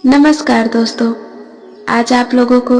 नमस्कार दोस्तों, आज आप लोगों को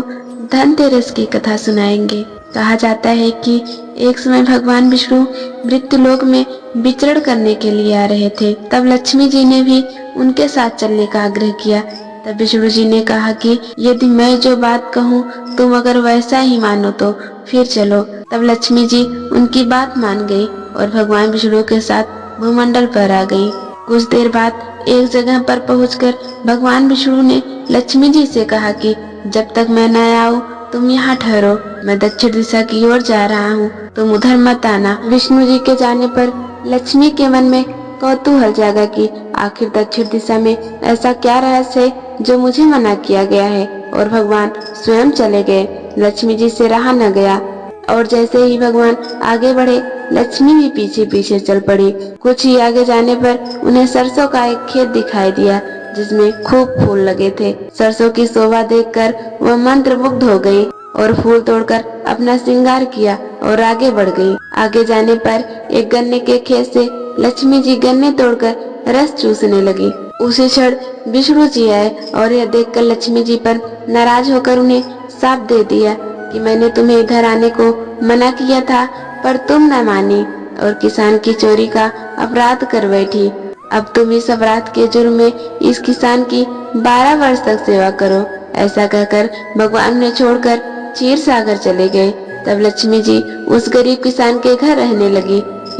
धनतेरस की कथा सुनाएंगे। कहा जाता है कि एक समय भगवान विष्णु मृत्युलोक में विचरण करने के लिए आ रहे थे। तब लक्ष्मी जी ने भी उनके साथ चलने का आग्रह किया। तब विष्णु जी ने कहा कि यदि मैं जो बात कहूँ तुम अगर वैसा ही मानो तो फिर चलो। तब लक्ष्मी जी उनकी बात मान गई और भगवान विष्णु के साथ भूमंडल पर आ गई। कुछ देर बाद एक जगह पर पहुंचकर भगवान विष्णु ने लक्ष्मी जी से कहा कि जब तक मैं न आऊं तुम यहाँ ठहरो, मैं दक्षिण दिशा की ओर जा रहा हूँ, तुम उधर मत आना। विष्णु जी के जाने पर लक्ष्मी के मन में कौतूहल जागा कि आखिर दक्षिण दिशा में ऐसा क्या रहस्य है जो मुझे मना किया गया है, और भगवान स्वयं चले गए। लक्ष्मी जी से रहा न गया और जैसे ही भगवान आगे बढ़े लक्ष्मी भी पीछे पीछे चल पड़ी। कुछ ही आगे जाने पर उन्हें सरसों का एक खेत दिखाई दिया जिसमें खूब फूल लगे थे। सरसों की शोभा देखकर वह मंत्रमुग्ध हो गई और फूल तोड़कर अपना श्रृंगार किया और आगे बढ़ गई। आगे जाने पर एक गन्ने के खेत से लक्ष्मी जी गन्ने तोड़कर रस चूसने लगी। उसी क्षण विष्णु जी आए और यह देखकर लक्ष्मी जी पर नाराज होकर उन्हें शाप दे दिया कि मैंने तुम्हें इधर आने को मना किया था पर तुम न मानी और किसान की चोरी का अपराध कर बैठी। अब तुम इस अपराध के जुर्म में इस किसान की 12 वर्ष तक सेवा करो। ऐसा कहकर भगवान ने छोड़कर क्षीर सागर चले गए। तब लक्ष्मी जी उस गरीब किसान के घर रहने लगी।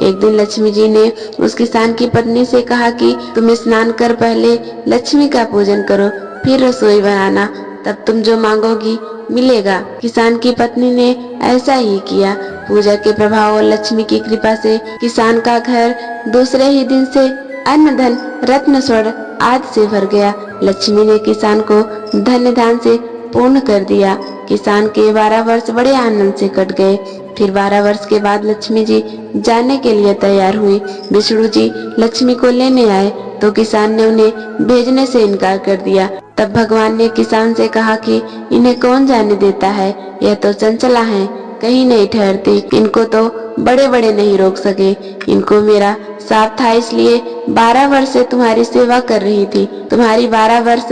एक दिन लक्ष्मी जी ने उस किसान की पत्नी से कहा कि तुम स्नान कर पहले लक्ष्मी का पूजन करो, फिर रसोई बनाना, तब तुम जो मांगोगी मिलेगा। किसान की पत्नी ने ऐसा ही किया। पूजा के प्रभाव और लक्ष्मी की कृपा से किसान का घर दूसरे ही दिन से अन्न धन रत्न स्वर्ण आदि से भर गया। लक्ष्मी ने किसान को धन्य दान से पूर्ण कर दिया। किसान के 12 वर्ष बड़े आनंद से कट गए। फिर 12 वर्ष के बाद लक्ष्मी जी जाने के लिए तैयार हुई। विष्णु जी लक्ष्मी को लेने आए तो किसान ने उन्हें भेजने से इनकार कर दिया। तब भगवान ने किसान से कहा कि इन्हें कौन जाने देता है, यह तो चंचला हैं, कहीं नहीं ठहरती, इनको तो बड़े बड़े नहीं रोक सके। इनको मेरा शाप था, इसलिए 12 वर्ष से तुम्हारी सेवा कर रही थी। तुम्हारी 12 वर्ष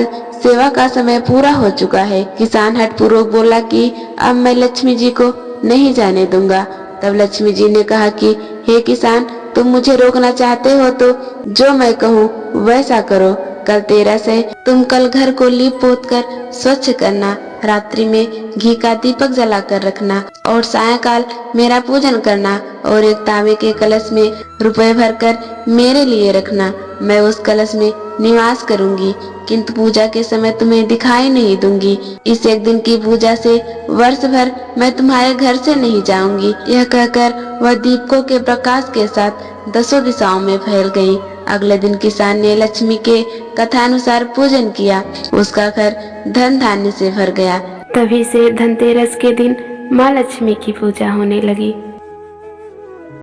सेवा का समय पूरा हो चुका है। किसान हठपूर्वक बोला कि अब मैं लक्ष्मी जी को नहीं जाने दूंगा। तब लक्ष्मी जी ने कहा कि हे किसान, तुम मुझे रोकना चाहते हो तो जो मैं कहूँ वैसा करो। कल तेरस है, तुम कल घर को लीप पोत कर स्वच्छ करना, रात्रि में घी का दीपक जलाकर रखना और सायंकाल मेरा पूजन करना और एक तांबे के कलश में रुपए भरकर मेरे लिए रखना। मैं उस कलश में निवास करूंगी, किंतु पूजा के समय तुम्हें दिखाई नहीं दूंगी। इस एक दिन की पूजा से वर्ष भर मैं तुम्हारे घर से नहीं जाऊंगी। यह कहकर वह दीपकों के प्रकाश के साथ 10 दिशाओं में फैल गई। अगले दिन किसान ने लक्ष्मी के कथानुसार पूजन किया। उसका घर धन धान्य से भर गया। तभी से धनतेरस के दिन माँ लक्ष्मी की पूजा होने लगी।